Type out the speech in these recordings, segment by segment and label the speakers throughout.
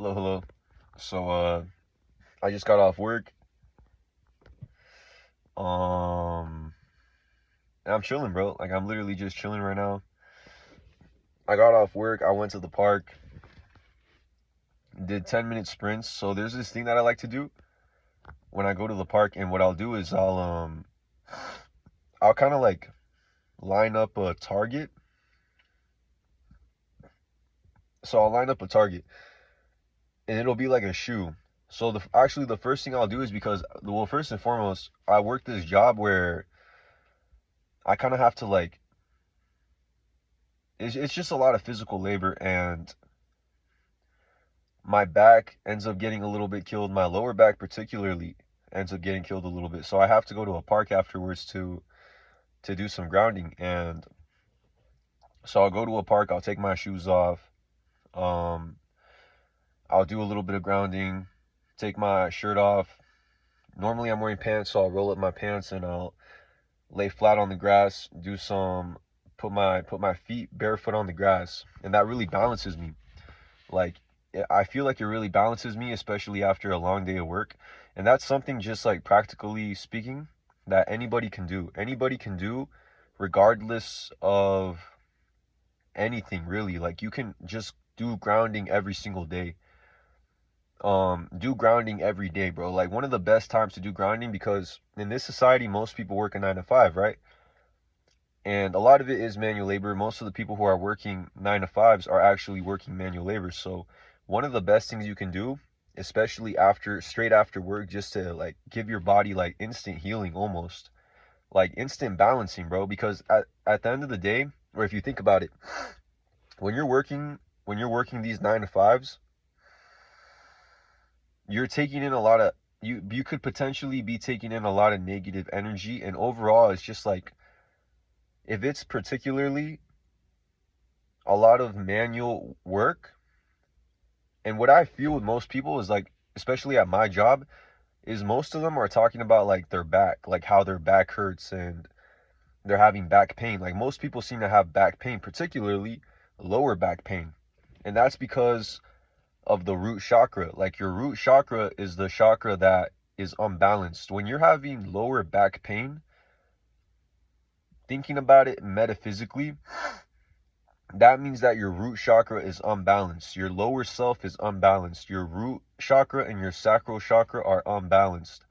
Speaker 1: Hello, hello. So, I just got off work. And I'm chilling, bro. Like, I'm literally just chilling right now. I got off work. I went to the park, did 10-minute sprints. So there's this thing that I like to do when I go to the park, and what I'll do is I'll kind of like line up a target. So I'll line up a target, and it'll be like a shoe. So the first thing I'll do is because well, first and foremost, I work this job where I kind of have to like it's just a lot of physical labor, and my back ends up getting a little bit killed. My lower back particularly ends up getting killed a little bit. So I have to go to a park afterwards to do some grounding. And so I'll go to a park, I'll take my shoes off. Um I'll do a little bit of grounding, take my shirt off. Normally I'm wearing pants, so I'll roll up my pants and I'll lay flat on the grass, do some put my feet barefoot on the grass, and that really balances me. Like, I feel like it really balances me, especially after a long day of work. And that's something, just like practically speaking, that anybody can do. Anybody can do, regardless of anything, really. Like, you can just do grounding every single day. Do grounding every day, bro. Like, one of the best times to do grounding, because in this society, most people work a 9 to 5, right? And a lot of it is manual labor. Most of the people who are working 9 to 5s are actually working manual labor. So one of the best things you can do, especially straight after work, just to like give your body like instant healing, almost like instant balancing, bro. Because at the end of the day, or if you think about it, when you're working these 9 to 5s, you're taking in a lot of you could potentially be taking in a lot of negative energy. And overall, it's just like, if it's particularly a lot of manual work. And what I feel with most people is like, especially at my job, is most of them are talking about like their back, like how their back hurts and they're having back pain. Like, most people seem to have back pain, particularly lower back pain. And that's because of the root chakra. Like, your root chakra is the chakra that is unbalanced. When you're having lower back pain, thinking about it metaphysically, that means that your root chakra is unbalanced. Your lower self is unbalanced. Your root chakra and your sacral chakra are unbalanced.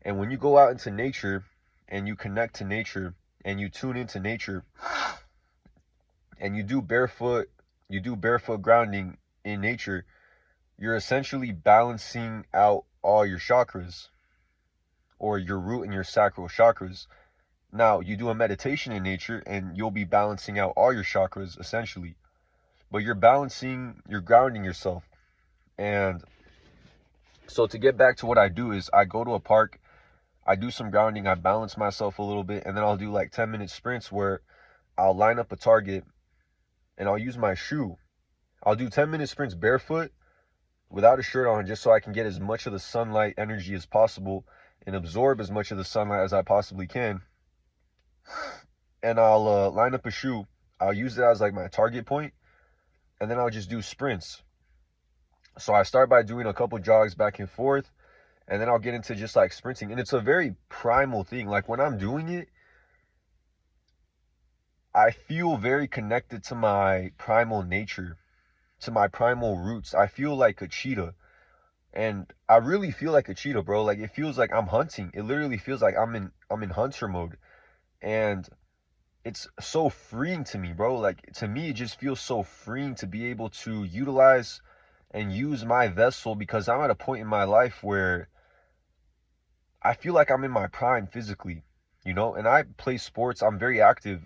Speaker 1: And when you go out into nature and you connect to nature and you tune into nature and you do barefoot grounding in nature, you're essentially balancing out all your chakras, or your root and your sacral chakras. Now, you do a meditation in nature and you'll be balancing out all your chakras essentially. But you're grounding yourself. And so, to get back to what I do, is I go to a park, I do some grounding, I balance myself a little bit, and then I'll do like 10-minute sprints where I'll line up a target and I'll use my shoe. I'll do 10-minute sprints barefoot without a shirt on, just so I can get as much of the sunlight energy as possible and absorb as much of the sunlight as I possibly can. And I'll line up a shoe. I'll use it as like my target point, and then I'll just do sprints. So I start by doing a couple jogs back and forth, and then I'll get into just like sprinting. And it's a very primal thing. Like, when I'm doing it, I feel very connected to my primal nature, to my primal roots. I feel like a cheetah. And I really feel like a cheetah, bro. Like, it feels like I'm hunting. It literally feels like I'm in hunter mode. And it's so freeing to me, bro. Like, to me, it just feels so freeing to be able to utilize and use my vessel, because I'm at a point in my life where I feel like I'm in my prime physically, and I play sports. I'm very active.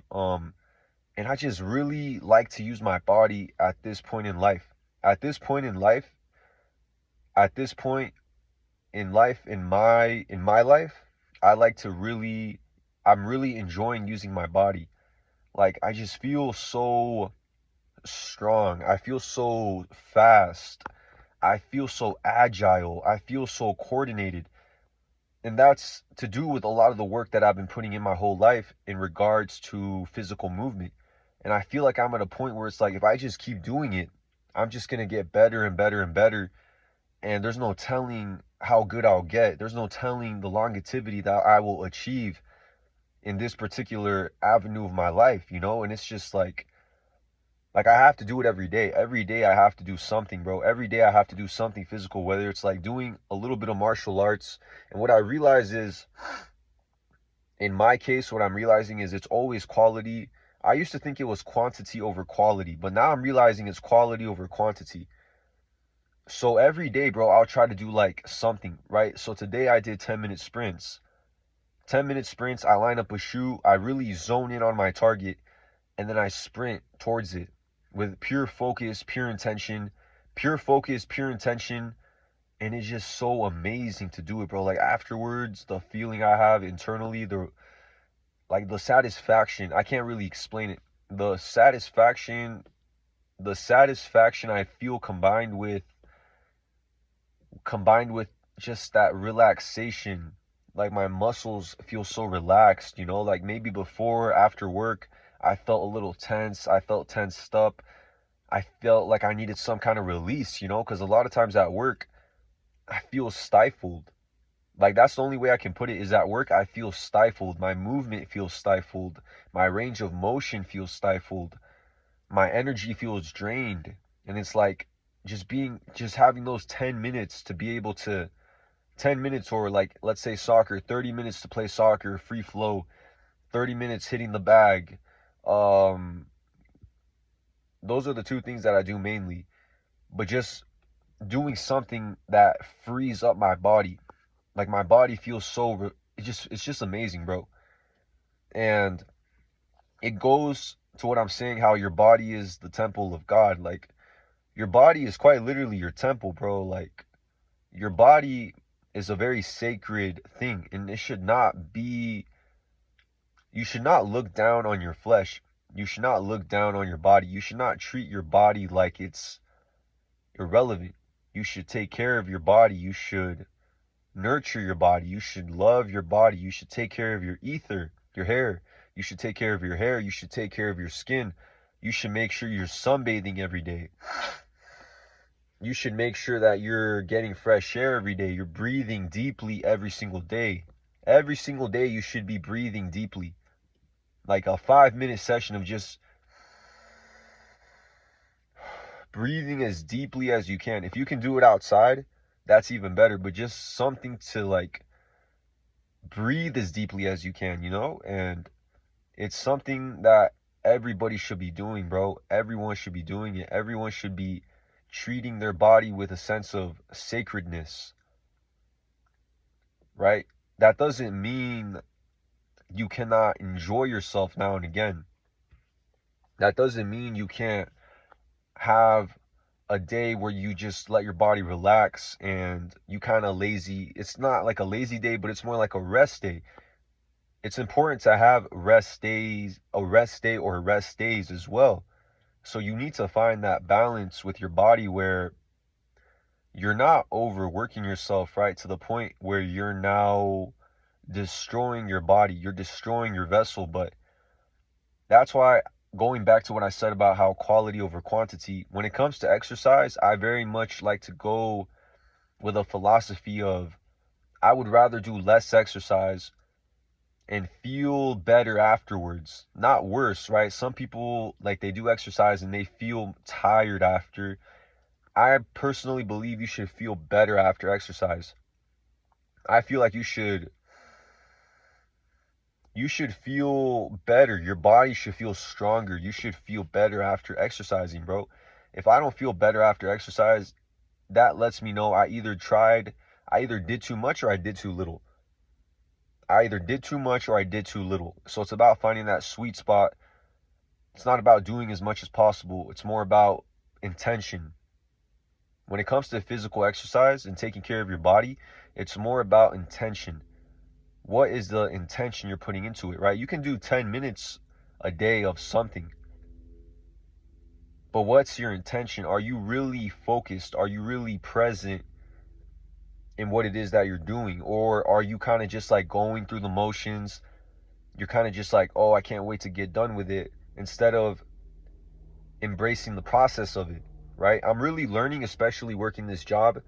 Speaker 1: And I just really like to use my body at this point in life. At this point in life, at this point in life, in my life, I like to really I'm really enjoying using my body. Like, I just feel so strong. I feel so fast. I feel so agile. I feel so coordinated. And that's to do with a lot of the work that I've been putting in my whole life in regards to physical movement. And I feel like I'm at a point where it's like, if I just keep doing it, I'm just going to get better and better and better. And there's no telling how good I'll get. There's no telling the longevity that I will achieve in this particular avenue of my life, you know? And it's just like I have to do it every day. Every day I have to do something, bro. Every day I have to do something physical, whether it's like doing a little bit of martial arts. And what I realize is, in my case, what I'm realizing is it's always quality. I used to think it was quantity over quality, but now I'm realizing it's quality over quantity. So every day, bro, I'll try to do like something, right? So today I did 10-minute sprints. 10-minute sprints, I line up a shoe, I really zone in on my target, and then I sprint towards it with pure focus, pure intention, pure focus, pure intention. And it's just so amazing to do it, bro. Like afterwards, the feeling I have internally, the satisfaction, I can't really explain it. The satisfaction I feel combined with just that relaxation. Like my muscles feel so relaxed, you know, like maybe before, after work, I felt a little tense. I felt tensed up. I felt like I needed some kind of release, you know, because a lot of times at work, I feel stifled. Like that's the only way I can put it, is at work, I feel stifled. My movement feels stifled. My range of motion feels stifled. My energy feels drained. And it's like just having those 10 minutes to be able to 10 minutes, or like let's say soccer, 30 minutes to play soccer, free flow, 30 minutes hitting the bag. Um those are the two things that I do mainly. But just doing something that frees up my body. Like my body feels it's just amazing, bro. And it goes to what I'm saying, how your body is the temple of God. Like your body is quite literally your temple, bro. Like your body is a very sacred thing, and it should not be, you should not look down on your flesh. You should not look down on your body. You should not treat your body like it's irrelevant. You should take care of your body. You should nurture your body. You should love your body. You should take care of your ether, your hair. You should take care of your hair. You should take care of your skin. You should make sure you're sunbathing every day. You should make sure that you're getting fresh air every day. You're breathing deeply every single day. Every single day you should be breathing deeply. Like a 5-minute session of just breathing as deeply as you can. If you can do it outside, that's even better. But just something to like breathe as deeply as you can, you know? And it's something that everybody should be doing, bro. Everyone should be doing it. Everyone should be treating their body with a sense of sacredness, right? That doesn't mean you cannot enjoy yourself now and again. That doesn't mean you can't have a day where you just let your body relax and you kind of lazy. It's not like a lazy day, but it's more like a rest day. It's important to have rest days, a rest day or rest days as well. So you need to find that balance with your body where you're not overworking yourself, right? To the point where you're now destroying your body, you're destroying your vessel. But that's why, going back to what I said about how quality over quantity, when it comes to exercise, I very much like to go with a philosophy of, I would rather do less exercise and feel better afterwards, not worse, right? Some people, like, they do exercise and they feel tired after. I personally believe you should feel better after exercise. I feel like you should feel better. Your body should feel stronger. You should feel better after exercising, bro. If I don't feel better after exercise, that lets me know I either did too much or I did too little. I either did too much or I did too little. So it's about finding that sweet spot. It's not about doing as much as possible. It's more about intention. When it comes to physical exercise and taking care of your body, it's more about intention. What is the intention you're putting into it, right? You can do 10 minutes a day of something, but what's your intention? Are you really focused? Are you really present in what it is that you're doing? Or are you kind of just like going through the motions? You're kind of just like, oh, I can't wait to get done with it, instead of embracing the process of it, right? I'm really learning, especially working this job.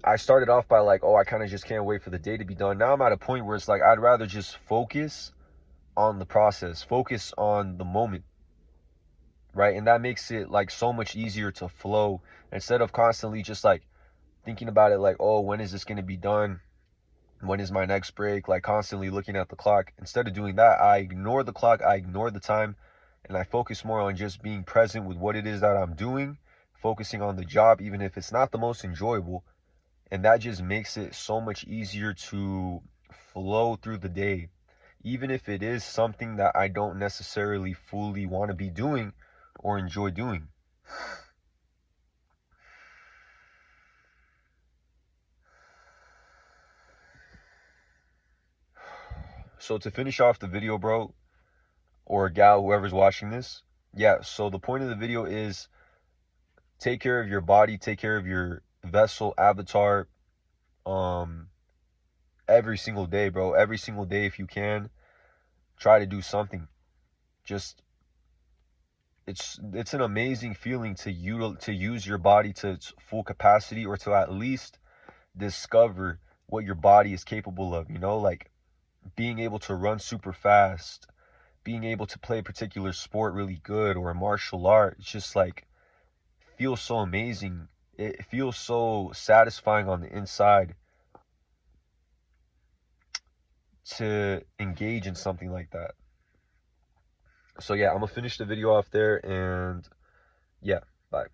Speaker 1: I started off by like, oh, I kind of just can't wait for the day to be done. Now I'm at a point where it's like, I'd rather just focus on the process, focus on the moment, right? And that makes it like so much easier to flow instead of constantly just like thinking about it like, oh, when is this going to be done? When is my next break? Like constantly looking at the clock. Instead of doing that, I ignore the clock, I ignore the time, and I focus more on just being present with what it is that I'm doing, focusing on the job, even if it's not the most enjoyable. And that just makes it so much easier to flow through the day, even if it is something that I don't necessarily fully want to be doing or enjoy doing. So to finish off the video, bro, or gal, whoever's watching this, yeah, so the point of the video is take care of your body, take care of your vessel, avatar, um, every single day, bro. Every single day, if you can, try to do something. Just it's an amazing feeling to use your body to its full capacity, or to at least discover what your body is capable of, you know, like being able to run super fast, being able to play a particular sport really good, or a martial art. It's just like feels so amazing. It feels so satisfying on the inside to engage in something like that. So yeah, I'm gonna finish the video off there, and yeah, bye.